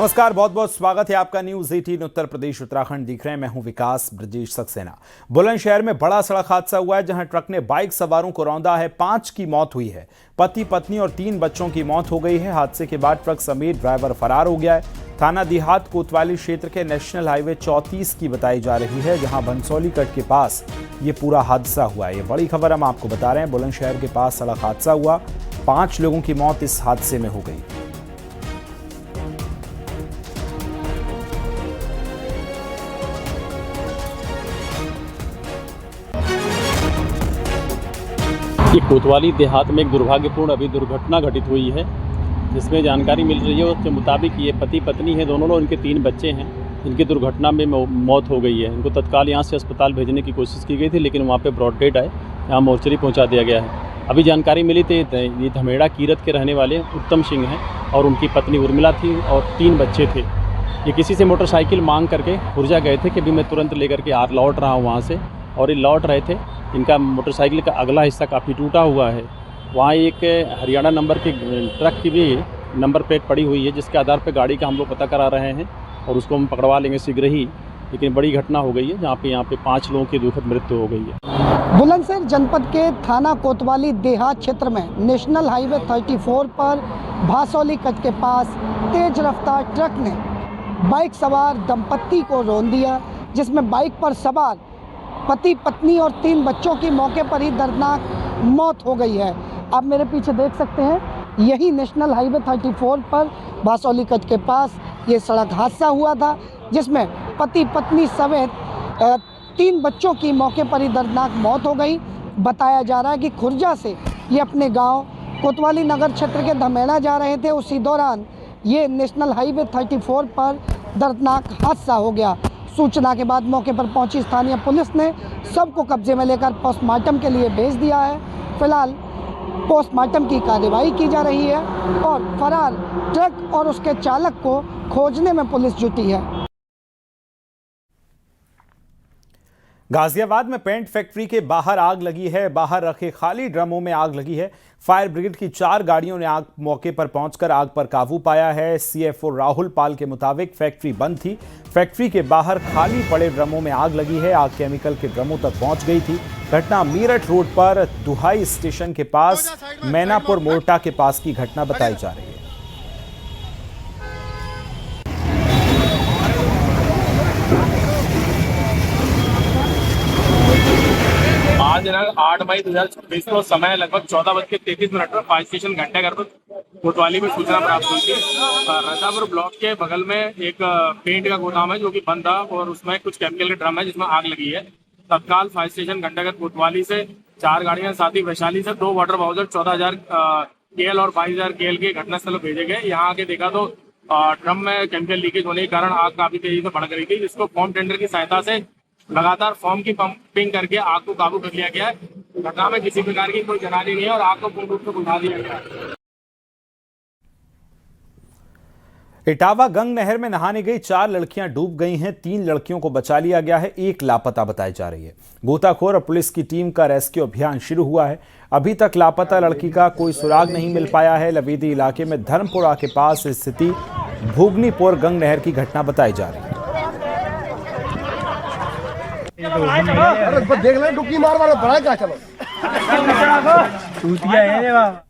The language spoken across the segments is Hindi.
नमस्कार, बहुत बहुत स्वागत है आपका न्यूज 18 उत्तर प्रदेश उत्तराखंड देख रहे हैं। मैं हूं विकास ब्रजेश सक्सेना। बुलंदशहर में बड़ा सड़क हादसा हुआ है जहां ट्रक ने बाइक सवारों को रौंदा है। 5 की मौत हुई है। पति पत्नी और 3 बच्चों की मौत हो गई है। हादसे के बाद ट्रक समेत ड्राइवर फरार हो गया है। थाना देहात कोतवाली क्षेत्र के नेशनल हाईवे 34 की बताई जा रही है जहां बंसौली कट के पास ये पूरा हादसा हुआ है। ये बड़ी खबर हम आपको बता रहे हैं। बुलंदशहर के पास सड़क हादसा हुआ, 5 लोगों की मौत इस हादसे में हो गई। ये कोतवाली देहात में एक दुर्भाग्यपूर्ण अभी दुर्घटना घटित हुई है, जिसमें जानकारी मिल रही है उसके मुताबिक ये पति पत्नी है, दोनों लोग, इनके 3 बच्चे हैं। इनकी दुर्घटना में मौत हो गई है। इनको तत्काल यहाँ से अस्पताल भेजने की कोशिश की गई थी, लेकिन वहाँ पे ब्रॉड डेड आए, यहाँ मोर्चरी पहुँचा दिया गया है। अभी जानकारी मिली थी ये धमेड़ा कीरत के रहने वाले उत्तम सिंह हैं और उनकी पत्नी उर्मिला थी और 3 बच्चे थे। ये किसी से मोटरसाइकिल मांग करके खुर्जा गए थे कि अभी मैं तुरंत लेकर के लौट रहा हूँ वहाँ से, और ये लौट रहे थे। इनका मोटरसाइकिल का अगला हिस्सा काफ़ी टूटा हुआ है। वहाँ एक हरियाणा नंबर की ट्रक की भी नंबर प्लेट पड़ी हुई है, जिसके आधार पर गाड़ी का हम लोग पता करा रहे हैं और उसको हम पकड़वा लेंगे शीघ्र ही। लेकिन बड़ी घटना हो गई है जहाँ पे यहाँ पे 5 लोगों की दुखद मृत्यु हो गई है। बुलंदशहर जनपद के थाना कोतवाली देहात क्षेत्र में नेशनल हाईवे 34 पर भासौली कट के पास तेज रफ्तार ट्रक ने बाइक सवार दंपत्ति को रौंद दिया, जिसमें बाइक पर सवार पति पत्नी और 3 बच्चों की मौके पर ही दर्दनाक मौत हो गई है। आप मेरे पीछे देख सकते हैं, यही नेशनल हाईवे 34 पर भासौली कट के पास ये सड़क हादसा हुआ था, जिसमें पति पत्नी समेत 3 बच्चों की मौके पर ही दर्दनाक मौत हो गई। बताया जा रहा है कि खुर्जा से ये अपने गांव कोतवाली नगर क्षेत्र के धमेड़ा जा रहे थे। उसी दौरान ये नेशनल हाईवे 34 पर दर्दनाक हादसा हो गया। सूचना के बाद मौके पर पहुंची स्थानीय पुलिस ने सबको कब्जे में लेकर पोस्टमार्टम के लिए भेज दिया है। फिलहाल पोस्टमार्टम की कार्रवाई की जा रही है और फरार ट्रक और उसके चालक को खोजने में पुलिस जुटी है। गाजियाबाद में पेंट फैक्ट्री के बाहर आग लगी है। बाहर रखे खाली ड्रमों में आग लगी है। फायर ब्रिगेड की 4 गाड़ियों ने आग मौके पर पहुंचकर आग पर काबू पाया है। सीएफओ राहुल पाल के मुताबिक फैक्ट्री बंद थी। फैक्ट्री के बाहर खाली पड़े ड्रमों में आग लगी है। आग केमिकल के ड्रमों तक पहुंच गई थी। घटना मीरठ रोड पर दुहाई स्टेशन के पास मैनापुर मोर्टा के पास की घटना बताई जा रही है। आज 8 मई 2026 को समय लगभग 14:33 पर फायर स्टेशन घंटाघर पर कोतवाली में सूचना प्राप्त हुई थी। रसापुर ब्लॉक के बगल में एक पेंट का गोदाम है जो कि बंद था और उसमें कुछ केमिकल के ड्रम है जिसमें आग लगी है। तत्काल फायर स्टेशन घंटाघर कोतवाली से 4 गाड़ियां, साथ ही वैशाली से 2 वाटर बाउजर 14,000 केएल और 22,000 केएल के घटनास्थल भेजे गए। यहाँ आके देखा तो ड्रम में केमिकल लीकेज होने के कारण आग काफी तेजी से बढ़ गई थी, जिसको फॉर्म टेंडर की सहायता से लगातार फॉर्म की पंपिंग करके आग को काबू कर लिया गया है। घटना में किसी प्रकार की कोई जनानी नहीं है और आग को पूर्ण रूप से बुझा दिया गया है। इटावा गंग नहर में नहाने गई 4 लड़कियां डूब गई हैं। 3 लड़कियों को बचा लिया गया है, 1 लापता बताई जा रही है। गोताखोर और पुलिस की टीम का रेस्क्यू अभियान शुरू हुआ है। अभी तक लापता लड़की का कोई सुराग नहीं मिल पाया है। लवेदी इलाके में धर्मपुरा के पास स्थिति भूगनीपुर गंग नहर की घटना बताई जा रही है। देख ले डुबकी मार मार बड़ा क्या चलो टूटिया है।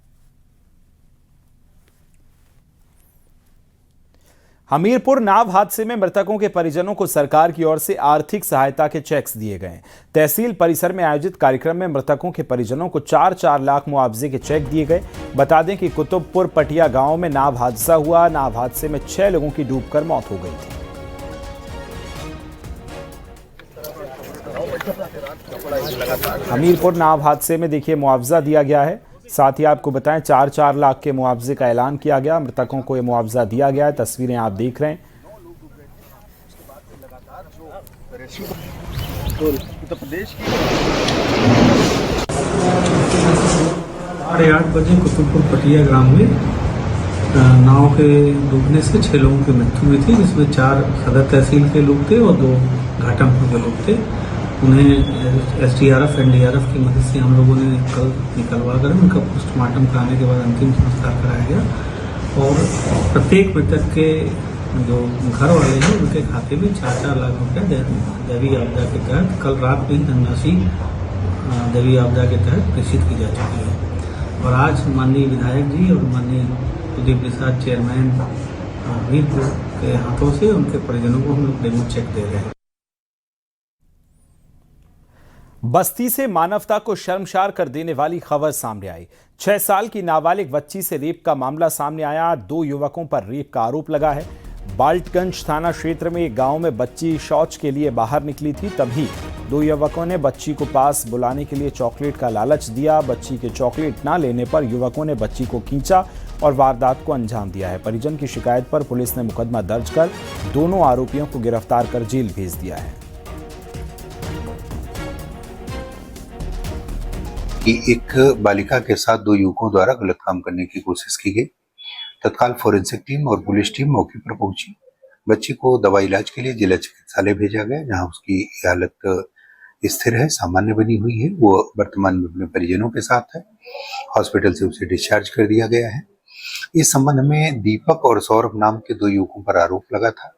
हमीरपुर नाव हादसे में मृतकों के परिजनों को सरकार की ओर से आर्थिक सहायता के चेक्स दिए गए। तहसील परिसर में आयोजित कार्यक्रम में मृतकों के परिजनों को 4-4 लाख मुआवजे के चेक दिए गए। बता दें कि कुतुबपुर पटिया गांव में नाव हादसा हुआ। नाव हादसे में 6 लोगों की डूबकर मौत हो गई थी। हमीरपुर नाव हादसे में देखिए मुआवजा दिया गया है। साथ ही आपको बताएं 4-4 लाख के मुआवजे का ऐलान किया गया। मृतकों को यह मुआवजा दिया गया है। तस्वीरें आप देख रहे हैं। उत्तर प्रदेश की 8:30 बजे कुतुबपुर पटिया ग्राम में नाव के डूबने से 6 लोगों की मृत्यु हुई थी, जिसमें 4 सदर तहसील के लोग थे और 2 घाटमपुर के लोग थे। उन्हें एसडीआरएफ एनडीआरएफ की मदद से हम लोगों ने कल निकलवा कर उनका पोस्टमार्टम कराने के बाद अंतिम संस्कार कराया गया और प्रत्येक मृतक के जो घर वाले हैं उनके खाते में 4-4 लाख रुपया दैवीय आपदा के तहत कल रात में धनराशि दैवीय आपदा के तहत प्रेषित की जा चुकी है। और आज माननीय विधायक जी और माननीय कुलदीप प्रसाद चेयरमैन वीरपुर के हाथों से उनके परिजनों को हम लोग डेमो चेक दे रहे हैं। बस्ती से मानवता को शर्मसार कर देने वाली खबर सामने आई। 6 साल की नाबालिग बच्ची से रेप का मामला सामने आया। 2 युवकों पर रेप का आरोप लगा है। बाल्टगंज थाना क्षेत्र में एक गांव में बच्ची शौच के लिए बाहर निकली थी, तभी 2 युवकों ने बच्ची को पास बुलाने के लिए चॉकलेट का लालच दिया। बच्ची के चॉकलेट ना लेने पर युवकों ने बच्ची को खींचा और वारदात को अंजाम दिया है। परिजन की शिकायत पर पुलिस ने मुकदमा दर्ज कर दोनों आरोपियों को गिरफ्तार कर जेल भेज दिया है। कि एक बालिका के साथ 2 युवकों द्वारा गलत काम करने की कोशिश की गई। तत्काल फोरेंसिक टीम और पुलिस टीम मौके पर पहुंची। बच्ची को दवा इलाज के लिए जिला चिकित्सालय भेजा गया, जहां उसकी हालत स्थिर है, सामान्य बनी हुई है। वो वर्तमान में अपने परिजनों के साथ है। हॉस्पिटल से उसे डिस्चार्ज कर दिया गया है। इस संबंध में दीपक और सौरभ नाम के 2 युवकों पर आरोप लगा था।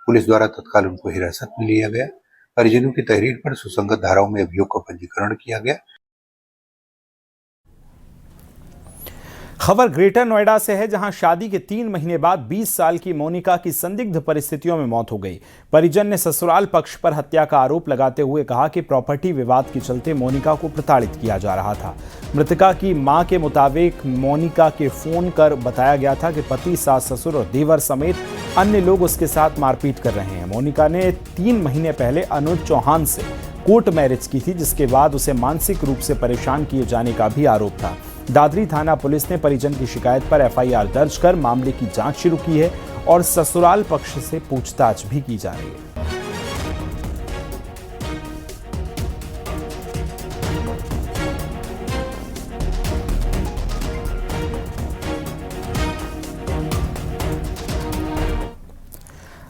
पुलिस द्वारा तत्काल उनको हिरासत में लिया गया। परिजनों की तहरीर पर सुसंगत धाराओं में अभियोग का पंजीकरण किया गया। खबर ग्रेटर नोएडा से है, जहां शादी के 3 महीने बाद 20 साल की मोनिका की संदिग्ध परिस्थितियों में मौत हो गई। परिजन ने ससुराल पक्ष पर हत्या का आरोप लगाते हुए कहा कि प्रॉपर्टी विवाद के चलते मोनिका को प्रताड़ित किया जा रहा था। मृतका की मां के मुताबिक मोनिका के फोन कर बताया गया था कि पति, सास, ससुर और देवर समेत अन्य लोग उसके साथ मारपीट कर रहे हैं। मोनिका ने 3 महीने पहले अनुज चौहान से कोर्ट मैरिज की थी, जिसके बाद उसे मानसिक रूप से परेशान किए जाने का भी आरोप था। दादरी थाना पुलिस ने परिजन की शिकायत पर एफआईआर दर्ज कर मामले की जांच शुरू की है और ससुराल पक्ष से पूछताछ भी की जा रही है।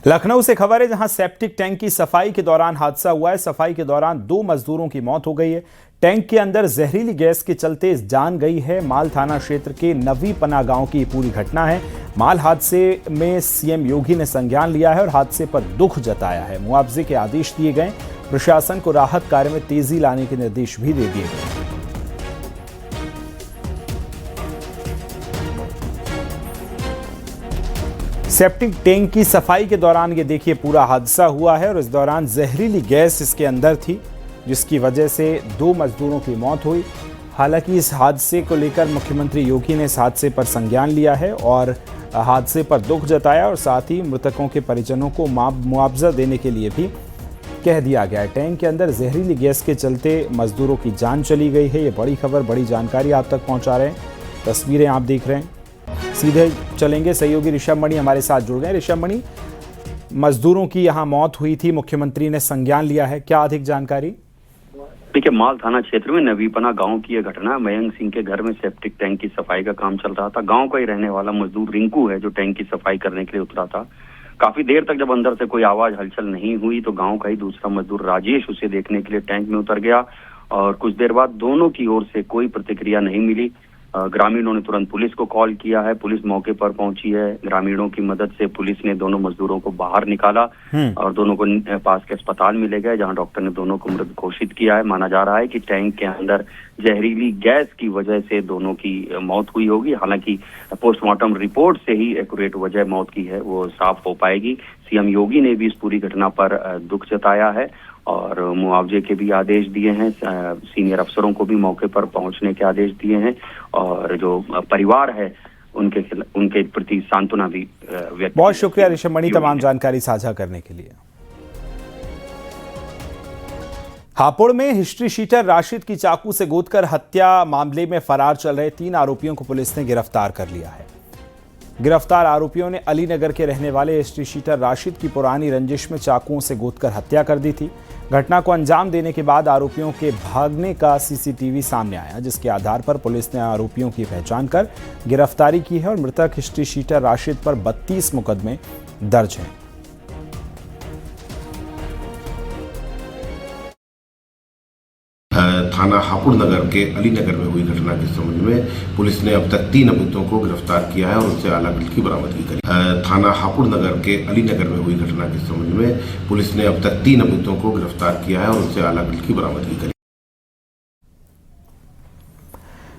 लखनऊ से खबर है, जहां सेप्टिक टैंक की सफाई के दौरान हादसा हुआ है। सफाई के दौरान 2 मजदूरों की मौत हो गई है। टैंक के अंदर जहरीली गैस के चलते जान गई है। माल थाना क्षेत्र के नवी पना गांव की पूरी घटना है। माल हादसे में सीएम योगी ने संज्ञान लिया है और हादसे पर दुख जताया है। मुआवजे के आदेश दिए गए। प्रशासन को राहत कार्य में तेजी लाने के निर्देश भी दे दिए गए। सेप्टिक टैंक की सफाई के दौरान ये देखिए पूरा हादसा हुआ है और इस दौरान जहरीली गैस इसके अंदर थी, जिसकी वजह से 2 मजदूरों की मौत हुई। हालांकि इस हादसे को लेकर मुख्यमंत्री योगी ने इस हादसे पर संज्ञान लिया है और हादसे पर दुख जताया और साथ ही मृतकों के परिजनों को मुआवजा देने के लिए भी कह दिया गया है। टैंक के अंदर जहरीली गैस के चलते मजदूरों की जान चली गई है। ये बड़ी खबर, बड़ी जानकारी आप तक पहुंचा रहे हैं। तस्वीरें आप देख रहे हैं। सीधे चलेंगे, सहयोगी ऋषभ मणि हमारे साथ जुड़ गए। ऋषभ मणि, मजदूरों की यहाँ मौत हुई थी, मुख्यमंत्री ने संज्ञान लिया है, क्या अधिक जानकारी? देखिए, माल थाना क्षेत्र में नवीपना गांव की यह घटना। मयंक सिंह के घर में सेप्टिक टैंक की सफाई का काम चल रहा था। गांव का ही रहने वाला मजदूर रिंकू है जो टैंक की सफाई करने के लिए उतरा था। काफी देर तक जब अंदर से कोई आवाज हलचल नहीं हुई तो गांव का ही दूसरा मजदूर राजेश उसे देखने के लिए टैंक में उतर गया और कुछ देर बाद दोनों की ओर से कोई प्रतिक्रिया नहीं मिली। ग्रामीणों ने तुरंत पुलिस को कॉल किया है। पुलिस मौके पर पहुंची है। ग्रामीणों की मदद से पुलिस ने दोनों मजदूरों को बाहर निकाला और दोनों को पास के अस्पताल में ले गए, जहां डॉक्टर ने दोनों को मृत घोषित किया है। माना जा रहा है कि टैंक के अंदर जहरीली गैस की वजह से दोनों की मौत हुई होगी। हालांकि पोस्टमार्टम रिपोर्ट से ही एक्यूरेट वजह मौत की है वो साफ हो पाएगी। सीएम योगी ने भी इस पूरी घटना पर दुख जताया है और मुआवजे के भी आदेश दिए हैं। सीनियर अफसरों को भी मौके पर पहुंचने के आदेश दिए हैं और जो परिवार है उनके प्रति सांत्वना भी व्यक्त। बहुत शुक्रिया ऋषभ मणि तमाम जानकारी साझा करने के लिए। हापुड़ में हिस्ट्री शीटर राशिद की चाकू से गोदकर हत्या मामले में फरार चल रहे 3 आरोपियों को पुलिस ने गिरफ्तार कर लिया है। गिरफ्तार आरोपियों ने अलीनगर के रहने वाले हिस्ट्री शीटर राशिद की पुरानी रंजिश में चाकुओं से गोदकर हत्या कर दी थी। घटना को अंजाम देने के बाद आरोपियों के भागने का सीसीटीवी सामने आया, जिसके आधार पर पुलिस ने आरोपियों की पहचान कर गिरफ्तारी की है और मृतक हिस्ट्री शीटर राशिद पर 32 मुकदमे दर्ज हैं। थाना हापुड़ नगर के अली नगर में हुई घटना के संबंध में पुलिस ने अब तक 3 अभियुक्तों को गिरफ्तार किया है और उनसे अलग की बरामदगी करी। थाना हापुड़ नगर के अली नगर में हुई घटना के संबंध में पुलिस ने अब तक 3 अभियुक्तों को गिरफ्तार किया है और उनसे अलग की बरामदगी करी।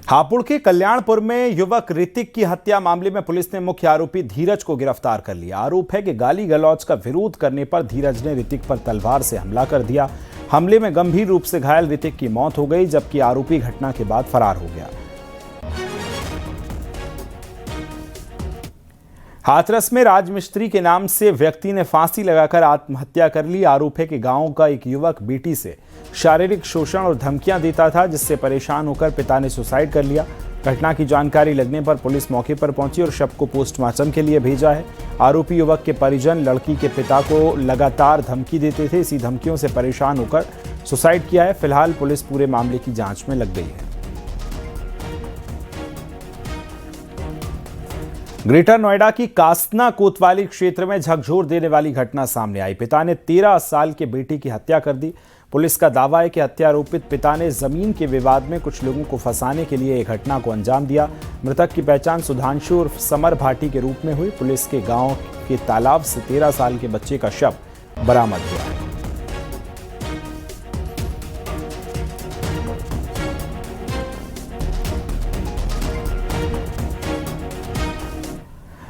हापुड़ के कल्याणपुर में युवक ऋतिक की हत्या मामले में पुलिस ने मुख्य आरोपी धीरज को गिरफ्तार कर लिया। आरोप है कि गाली गलौज का विरोध करने पर धीरज ने ऋतिक पर तलवार से हमला कर दिया। हमले में गंभीर रूप से घायल ऋतिक की मौत हो गई, जबकि आरोपी घटना के बाद फरार हो गया। हाथरस में राजमिस्त्री के नाम से व्यक्ति ने फांसी लगाकर आत्महत्या कर ली। आरोप है कि गांव का एक युवक बेटी से शारीरिक शोषण और धमकियां देता था, जिससे परेशान होकर पिता ने सुसाइड कर लिया। घटना की जानकारी लगने पर पुलिस मौके पर पहुंची और शव को पोस्टमार्टम के लिए भेजा है। आरोपी युवक के परिजन लड़की के पिता को लगातार धमकी देते थे। इसी धमकियों से परेशान होकर सुसाइड किया है। फिलहाल पुलिस पूरे मामले की जांच में लग गई है। ग्रेटर नोएडा की कासना कोतवाली क्षेत्र में झकझोर देने वाली घटना सामने आई। पिता ने 13 साल के बेटे की हत्या कर दी। पुलिस का दावा है कि हत्यारोपित पिता ने जमीन के विवाद में कुछ लोगों को फंसाने के लिए एक घटना को अंजाम दिया। मृतक की पहचान सुधांशु उर्फ समर भाटी के रूप में हुई। पुलिस के गांव के तालाब से 13 साल के बच्चे का शव बरामद हुआ है।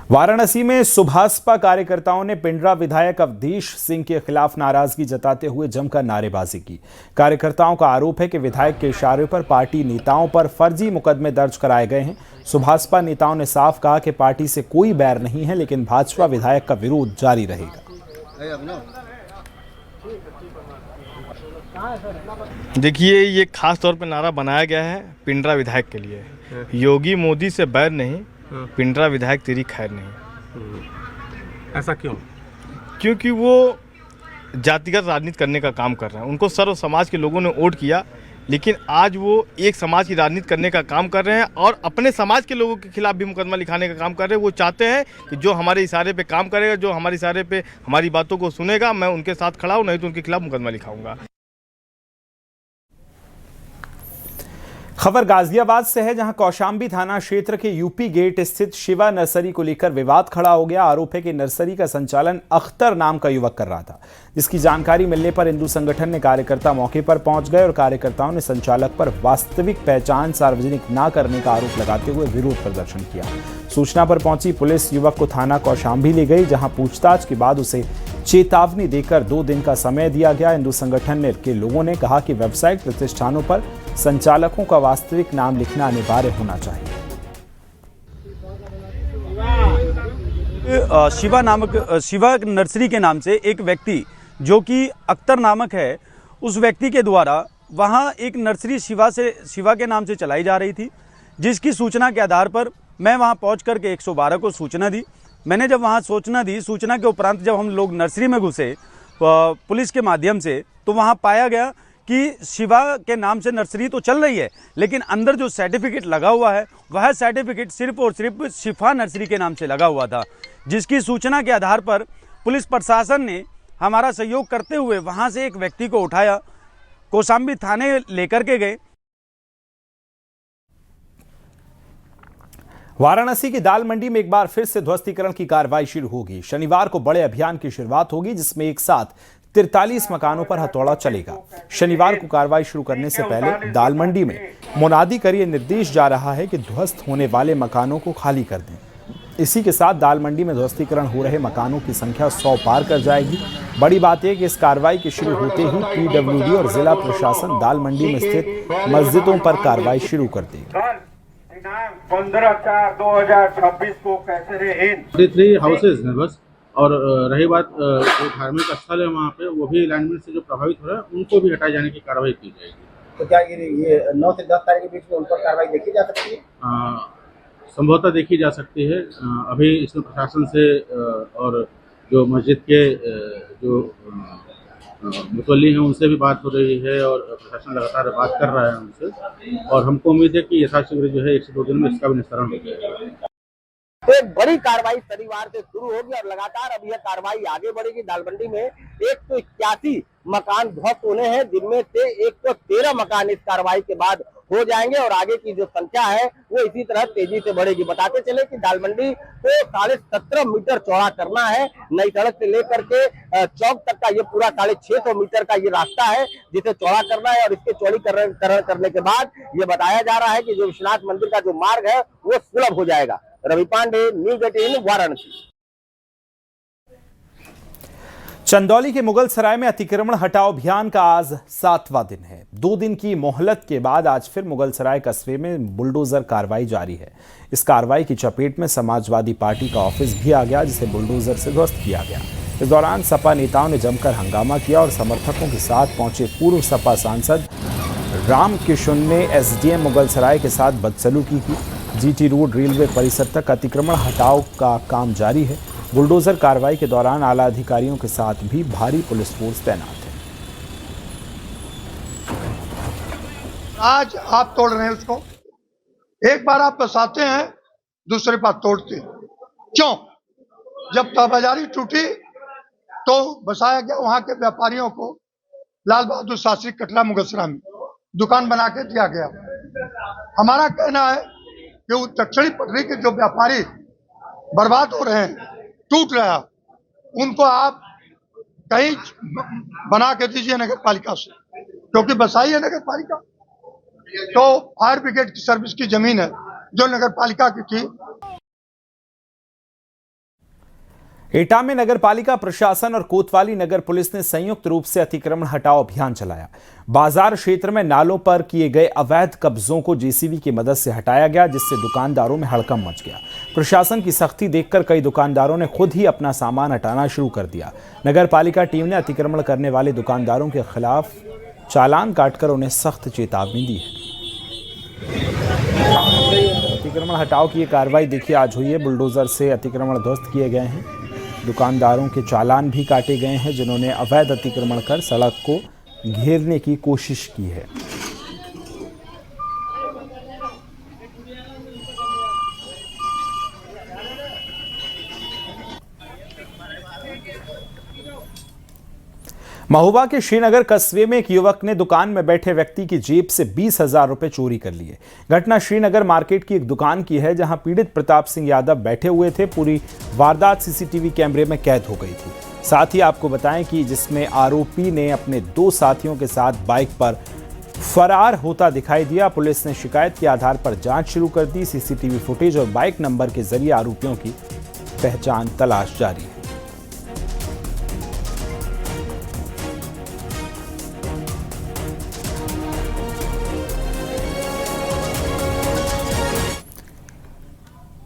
वाराणसी में सुभाषपा कार्यकर्ताओं ने पिंडरा विधायक अवधेश सिंह के खिलाफ नाराजगी जताते हुए जमकर नारेबाजी की। कार्यकर्ताओं का आरोप है कि विधायक के इशारे पर पार्टी नेताओं पर फर्जी मुकदमे दर्ज कराए गए हैं। सुभाषपा नेताओं ने साफ कहा कि पार्टी से कोई बैर नहीं है, लेकिन भाजपा विधायक का विरोध जारी रहेगा। देखिए, ये खास तौर पर नारा बनाया गया है पिंडरा विधायक के लिए। योगी मोदी से बैर नहीं, पिंडरा विधायक तेरी खैर नहीं। ऐसा क्यों? क्योंकि वो जातिगत राजनीति करने का काम कर रहे हैं। उनको सर्व समाज के लोगों ने वोट किया, लेकिन आज वो एक समाज की राजनीति करने का काम कर रहे हैं और अपने समाज के लोगों के खिलाफ भी मुकदमा लिखाने का काम कर रहे हैं। वो चाहते हैं कि जो हमारे इशारे पे काम करेगा, जो हमारे इशारे पे हमारी बातों को सुनेगा, मैं उनके साथ खड़ा हूँ, नहीं तो उनके खिलाफ मुकदमा लिखाऊंगा। खबर गाजियाबाद से है, जहां कौशाम्बी थाना क्षेत्र के यूपी गेट स्थित शिवा नर्सरी को लेकर विवाद खड़ा हो गया। आरोप है कि नर्सरी का संचालन अख्तर नाम का युवक कर रहा था, जिसकी जानकारी मिलने पर हिंदू संगठन ने कार्यकर्ता मौके पर पहुंच गए और कार्यकर्ताओं ने संचालक पर वास्तविक पहचान सार्वजनिक न करने का आरोप लगाते हुए विरोध प्रदर्शन किया। सूचना पर पहुंची पुलिस युवक को थाना कौशाम्बी ले गई, जहां पूछताछ के बाद उसे चेतावनी देकर 2 दिन का समय दिया गया। हिंदू संगठन के लोगों ने कहा कि व्यवसायिक प्रतिष्ठानों पर संचालकों का वास्तविक नाम लिखना अनिवार्य होना चाहिए। शिवा नर्सरी के नाम से एक व्यक्ति जो कि अख्तर नामक है, उस व्यक्ति के द्वारा वहां एक नर्सरी शिवा के नाम से चलाई जा रही थी, जिसकी सूचना के आधार पर मैं वहां पहुंच करके 112 को सूचना दी। मैंने जब वहां सूचना दी, सूचना के उपरांत जब हम लोग नर्सरी में घुसे पुलिस के माध्यम से, तो वहां पाया गया कि शिवा के नाम से नर्सरी तो चल रही है, लेकिन अंदर जो सर्टिफिकेट लगा हुआ है वह सर्टिफिकेट सिर्फ और सिर्फ शिफा नर्सरी के नाम से लगा हुआ था, जिसकी सूचना के आधार पर पुलिस प्रशासन ने हमारा सहयोग करते हुए वहां से एक व्यक्ति को उठाया, कौशाम्बी थाने लेकर के गए। वाराणसी की दाल मंडी में एक बार फिर से ध्वस्तीकरण की कार्रवाई शुरू होगी। शनिवार को बड़े अभियान की शुरुआत होगी, जिसमें एक साथ 43 मकानों पर हथौड़ा चलेगा। शनिवार को कार्रवाई शुरू करने से पहले दाल मंडी में मुनादी कर यह निर्देश जा रहा है कि ध्वस्त होने वाले मकानों को खाली कर दें। इसी के साथ दाल मंडी में ध्वस्तीकरण हो रहे मकानों की संख्या 100 पार कर जाएगी। बड़ी बात यह कि इस कार्रवाई के शुरू होते ही पीडब्ल्यूडी और जिला प्रशासन दाल मंडी में स्थित मस्जिदों पर कार्रवाई शुरू कर देगी। 15/4/2026 को कैसे रहे 3 हाउसेज हैं बस, और रही बात जो धार्मिक स्थल है वहाँ पे, वो भी अलाइनमेंट से जो प्रभावित हो रहा है उनको भी हटाए जाने की कार्रवाई की जाएगी। तो क्या ये 9 से 10 तारीख के बीच में उन पर कार्रवाई देखी जा सकती है? संभवतः देखी जा सकती है। अभी इसमें प्रशासन से और जो मस्जिद के जो मुतल्ली हैं उनसे भी बात हो रही है और प्रशासन लगातार बात कर रहा है उनसे, और हमको उम्मीद है कि यथाशीघ्र जो है 1 से 2 दिन में इसका भी निस्तारण हो जाएगा। तो एक बड़ी कार्रवाई शनिवार से शुरू होगी और लगातार अब यह कार्रवाई आगे बढ़ेगी। दाल मंडी में 181 मकान ध्वस्त होने हैं, जिनमें से 113 मकान इस कार्रवाई के बाद हो जाएंगे और आगे की जो संख्या है वो इसी तरह तेजी से बढ़ेगी। बताते चले कि दाल मंडी को 17.5 मीटर चौड़ा करना है। नई सड़क से लेकर के चौक तक का ये पूरा 650 मीटर का ये रास्ता है जिसे चौड़ा करना है और इसके चौड़ीकरण करने के बाद ये बताया जा रहा है कि जो विश्वनाथ मंदिर का जो मार्ग है वो सुलभ हो जाएगा। रवि पांडे, न्यूज़ 18 वाराणसी। चंदौली के मुगल सराय में अतिक्रमण हटाओ अभियान का आज 7वां दिन है। 2 दिन की मोहलत के बाद आज फिर मुगल सराय कस्बे में बुलडोजर कार्रवाई जारी है। इस कार्रवाई की चपेट में समाजवादी पार्टी का ऑफिस भी आ गया, जिसे बुलडोजर से ध्वस्त किया गया। इस दौरान सपा नेताओं ने जमकर हंगामा किया और समर्थकों के साथ पहुंचे पूर्व सपा सांसद राम किशुन ने एसडीएम मुगल सराय के साथ बदसलूकी की। जीटी रोड रेलवे परिसर तक अतिक्रमण हटाओ का काम जारी है। बुलडोजर कार्रवाई के दौरान आला अधिकारियों के साथ भी भारी पुलिस फोर्स तैनात है। आज आप तोड़ रहे हैं उसको, एक बार आप बसाते हैं, दूसरी बार तोड़ते हैं। क्यों? जब तहबाजारी टूटी तो बसाया गया, वहां के व्यापारियों को लाल बहादुर शास्त्री कटला मुगलसराय में दुकान बना के दिया गया। हमारा कहना है कि वो दक्षिणी पटरी के जो व्यापारी बर्बाद हो रहे हैं, टूट रहा, उनको आप कहीं बना के दीजिए नगर पालिका से, क्योंकि बसाई है नगर पालिका। तो फायर ब्रिगेड की सर्विस की जमीन है जो नगर पालिका की थी। एटा में नगर पालिका प्रशासन और कोतवाली नगर पुलिस ने संयुक्त रूप से अतिक्रमण हटाओ अभियान चलाया। बाजार क्षेत्र में नालों पर किए गए अवैध कब्जों को जेसीबी की मदद से हटाया गया, जिससे दुकानदारों में हड़कंप मच गया। प्रशासन की सख्ती देखकर कई दुकानदारों ने खुद ही अपना सामान हटाना शुरू कर दिया। नगर पालिका टीम ने अतिक्रमण करने वाले दुकानदारों के खिलाफ चालान काटकर उन्हें सख्त चेतावनी दी है। अतिक्रमण हटाओ की ये कार्रवाई देखिए आज हुई है। बुलडोजर से अतिक्रमण ध्वस्त किए गए हैं। दुकानदारों के चालान भी काटे गए हैं जिन्होंने अवैध अतिक्रमण कर सड़क को घेरने की कोशिश की है। महोबा के श्रीनगर कस्बे में एक युवक ने दुकान में बैठे व्यक्ति की जेब से 20,000 रुपए चोरी कर लिए। घटना श्रीनगर मार्केट की एक दुकान की है, जहां पीड़ित प्रताप सिंह यादव बैठे हुए थे। पूरी वारदात सीसीटीवी कैमरे में कैद हो गई थी। साथ ही आपको बताएं कि जिसमें आरोपी ने अपने 2 साथियों के साथ बाइक पर फरार होता दिखाई दिया। पुलिस ने शिकायत के आधार पर जांच शुरू कर दी। सीसीटीवी फुटेज और बाइक नंबर के जरिए आरोपियों की पहचान तलाश जारी है।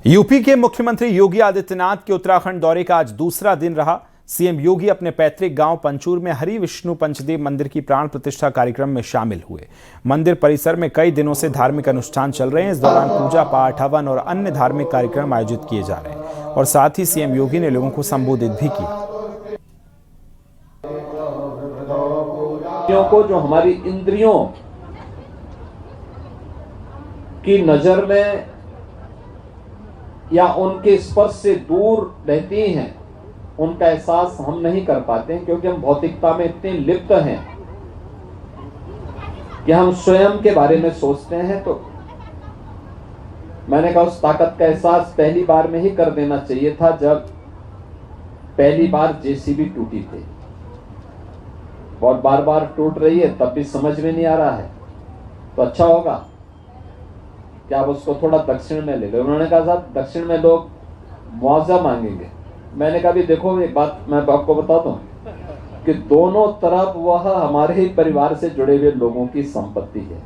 यूपी के मुख्यमंत्री योगी आदित्यनाथ के उत्तराखंड दौरे का आज दूसरा दिन रहा। सीएम योगी अपने पैतृक गांव पंचूर में हरि विष्णु पंचदेव मंदिर की प्राण प्रतिष्ठा कार्यक्रम में शामिल हुए। मंदिर परिसर में कई दिनों से धार्मिक अनुष्ठान चल रहे हैं। इस दौरान पूजा पाठ, हवन और अन्य धार्मिक कार्यक्रम आयोजित किए जा रहे हैं और साथ ही सीएम योगी ने लोगों को संबोधित भी किया। को जो हमारी इंद्रियों की नजर में या उनके स्पर्श से दूर रहती हैं, उनका एहसास हम नहीं कर पाते हैं, क्योंकि हम भौतिकता में इतने लिप्त हैं कि हम स्वयं के बारे में सोचते हैं। तो मैंने कहा उस ताकत का एहसास पहली बार में ही कर देना चाहिए था, जब पहली बार जेसीबी टूटी थी। और बार बार टूट रही है तब भी समझ में नहीं आ रहा है, तो अच्छा होगा कि आप उसको थोड़ा दक्षिण में ले लो। उन्होंने कहा साहब दक्षिण में लोग मुआवजा मांगेंगे। मैंने कहा भी देखो एक बात मैं आपको बताता हूँ कि दोनों तरफ वह हमारे ही परिवार से जुड़े हुए लोगों की संपत्ति है,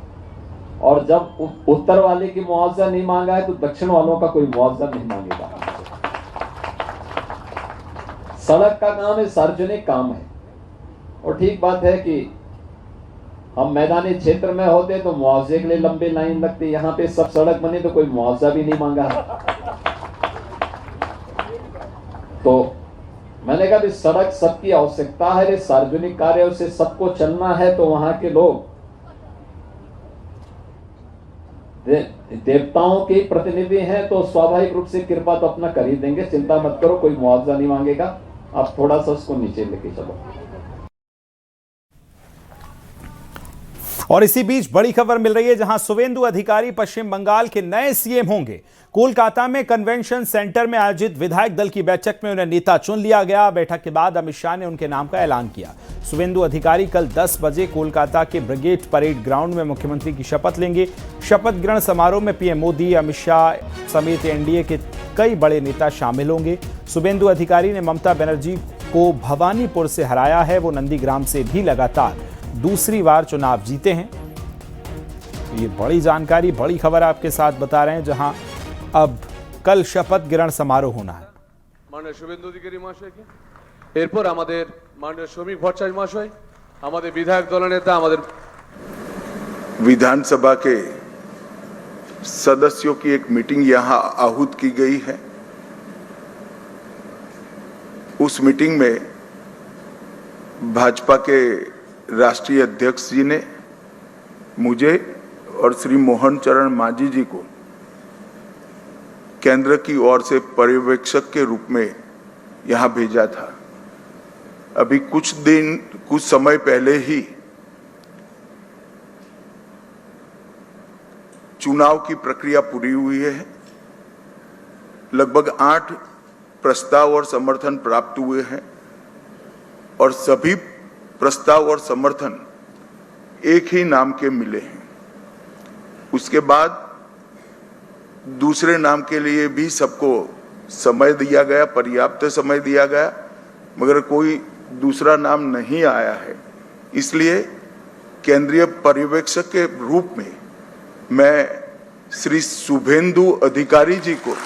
और जब उत्तर वाले की मुआवजा नहीं मांगा है तो दक्षिण वालों का कोई मुआवजा नहीं मांगेगा। सड़क का काम है, सार्वजनिक काम है, और ठीक बात है कि हम मैदानी क्षेत्र में होते तो मुआवजे के लिए लंबी लाइन लगती। यहाँ पे सब सड़क बनी तो कोई मुआवजा भी नहीं मांगा। तो मैंने कहा भी सड़क सबकी आवश्यकता है, सार्वजनिक कार्यों से सबको चलना है, तो वहां के लोग देवताओं के प्रतिनिधि हैं, तो स्वाभाविक रूप से कृपा तो अपना कर ही देंगे। चिंता मत करो, कोई मुआवजा नहीं मांगेगा। आप थोड़ा सा उसको नीचे लेके चलो। और इसी बीच बड़ी खबर मिल रही है, जहां शुवेंदु अधिकारी पश्चिम बंगाल के नए सीएम होंगे। कोलकाता में कन्वेंशन सेंटर में आयोजित विधायक दल की बैठक में उन्हें नेता चुन लिया गया। बैठक के बाद अमित शाह ने उनके नाम का ऐलान किया। शुवेंदु अधिकारी कल 10 बजे कोलकाता के ब्रिगेड परेड ग्राउंड में मुख्यमंत्री की शपथ लेंगे। शपथ ग्रहण समारोह में पीएम मोदी, अमित शाह समेत एनडीए के कई बड़े नेता शामिल होंगे। शुवेंदु अधिकारी ने ममता बनर्जी को भवानीपुर से हराया है। वो नंदीग्राम से भी लगातार दूसरी बार चुनाव जीते हैं। ये बड़ी जानकारी, बड़ी खबर आपके साथ बता रहे हैं, जहां अब कल शपथ ग्रहण समारोह होना है। माननीय शुभेंदु अधिकारी महाशय के एरपर हमारे माननीय श्रमिक भट्टाचार्य महाशय, हमारे विधायक दल नेता, हमारे विधानसभा के सदस्यों की एक मीटिंग यहां आहूत की गई है। उस मीटिंग में भाजपा के राष्ट्रीय अध्यक्ष जी ने मुझे और श्री मोहन चरण मांझी जी को केंद्र की ओर से पर्यवेक्षक के रूप में यहां भेजा था। अभी कुछ समय पहले ही चुनाव की प्रक्रिया पूरी हुई है। लगभग 8 प्रस्ताव और समर्थन प्राप्त हुए हैं और सभी प्रस्ताव और समर्थन एक ही नाम के मिले हैं। उसके बाद दूसरे नाम के लिए भी सबको समय दिया गया, पर्याप्त समय दिया गया, मगर कोई दूसरा नाम नहीं आया है। इसलिए केंद्रीय पर्यवेक्षक के रूप में मैं श्री शुभेंदु अधिकारी जी को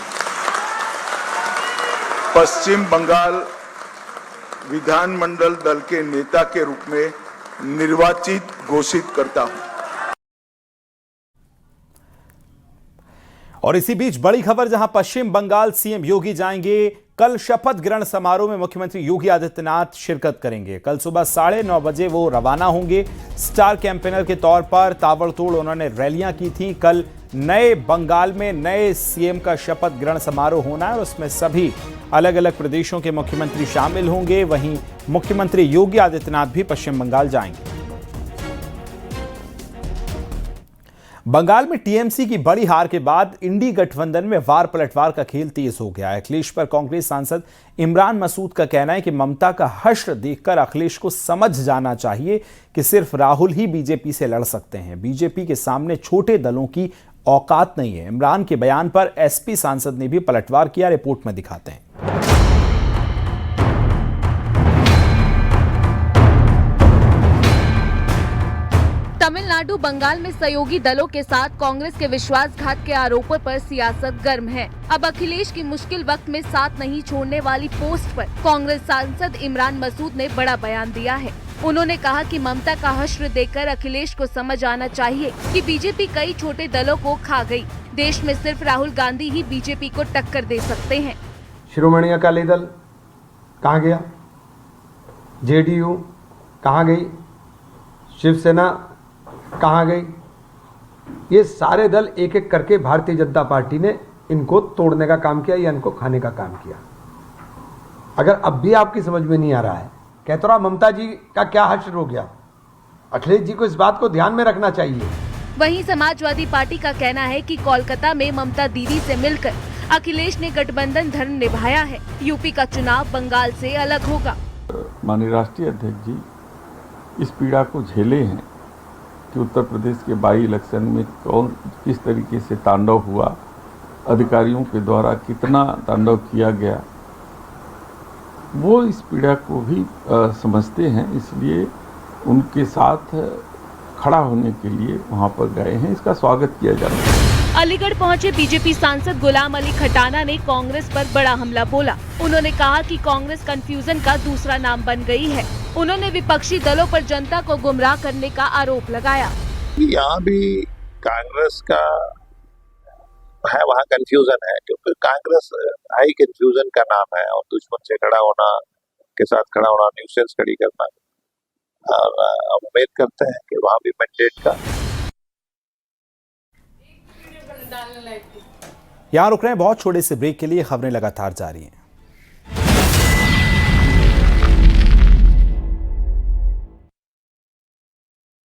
पश्चिम बंगाल विधानमंडल दल के नेता के रूप में निर्वाचित घोषित करता हूं। और इसी बीच बड़ी खबर, जहां पश्चिम बंगाल सीएम योगी जाएंगे। कल शपथ ग्रहण समारोह में मुख्यमंत्री योगी आदित्यनाथ शिरकत करेंगे। कल सुबह 9:30 बजे वो रवाना होंगे। स्टार कैंपेनर के तौर पर ताबड़तोड़ उन्होंने रैलियां की थी। कल नए बंगाल में नए सीएम का शपथ ग्रहण समारोह होना है और उसमें सभी अलग अलग प्रदेशों के मुख्यमंत्री शामिल होंगे। वहीं मुख्यमंत्री योगी आदित्यनाथ भी पश्चिम बंगाल जाएंगे। बंगाल में टीएमसी की बड़ी हार के बाद इंडी गठबंधन में वार पलटवार का खेल तेज हो गया है। अखिलेश पर कांग्रेस सांसद इमरान मसूद का कहना है कि ममता का हश्र देखकर अखिलेश को समझ जाना चाहिए कि सिर्फ राहुल ही बीजेपी से लड़ सकते हैं। बीजेपी के सामने छोटे दलों की औकात नहीं है। इमरान के बयान पर एसपी सांसद ने भी पलटवार किया। रिपोर्ट में दिखाते हैं। तमिलनाडु बंगाल में सहयोगी दलों के साथ कांग्रेस के विश्वासघात के आरोपों पर सियासत गर्म है। अब अखिलेश की मुश्किल वक्त में साथ नहीं छोड़ने वाली पोस्ट पर कांग्रेस सांसद इमरान मसूद ने बड़ा बयान दिया है। उन्होंने कहा कि ममता का हश्र देखकर अखिलेश को समझ आना चाहिए कि बीजेपी कई छोटे दलों को खा गई। देश में सिर्फ राहुल गांधी ही बीजेपी को टक्कर दे सकते हैं। शिरोमणि अकाली दल कहाँ गया? जेडीयू कहाँ गई? शिवसेना कहाँ गई? ये सारे दल एक एक करके भारतीय जनता पार्टी ने इनको तोड़ने का काम किया या इनको खाने का काम किया। अगर अब भी आपकी समझ में नहीं आ रहा है, कहते रहा ममता जी का क्या हश्र हो गया, अखिलेश जी को इस बात को ध्यान में रखना चाहिए। वहीं समाजवादी पार्टी का कहना है कि कोलकाता में ममता दीदी से मिलकर अखिलेश ने गठबंधन धर्म निभाया है। यूपी का चुनाव बंगाल से अलग होगा। माननीय राष्ट्रीय अध्यक्ष जी इस पीड़ा को झेले हैं कि उत्तर प्रदेश के बाई इलेक्शन में किस तरीके से तांडव हुआ, अधिकारियों के द्वारा कितना तांडव किया गया, वो इस पीड़ा को भी समझते हैं। इसलिए उनके साथ खड़ा होने के लिए वहां पर गए हैं। इसका स्वागत किया जा रहा है। अलीगढ़ पहुंचे बीजेपी सांसद गुलाम अली खटाना ने कांग्रेस पर बड़ा हमला बोला। उन्होंने कहा कि कांग्रेस कंफ्यूजन का दूसरा नाम बन गई है। उन्होंने विपक्षी दलों पर जनता को गुमराह करने का आरोप लगाया। यहाँ भी कांग्रेस का है, वहाँ कंफ्यूजन है, क्योंकि कांग्रेस हाई कंफ्यूजन का नाम है और दुश्मन से खड़ा होना, के साथ खड़ा होना, न्यूसेंस खड़ी करना। और उम्मीद करते हैं कि वहाँ भी मैंडेट का। यहाँ रुक रहे हैं बहुत छोटे से ब्रेक के लिए। खबरें लगातार जारी हैं।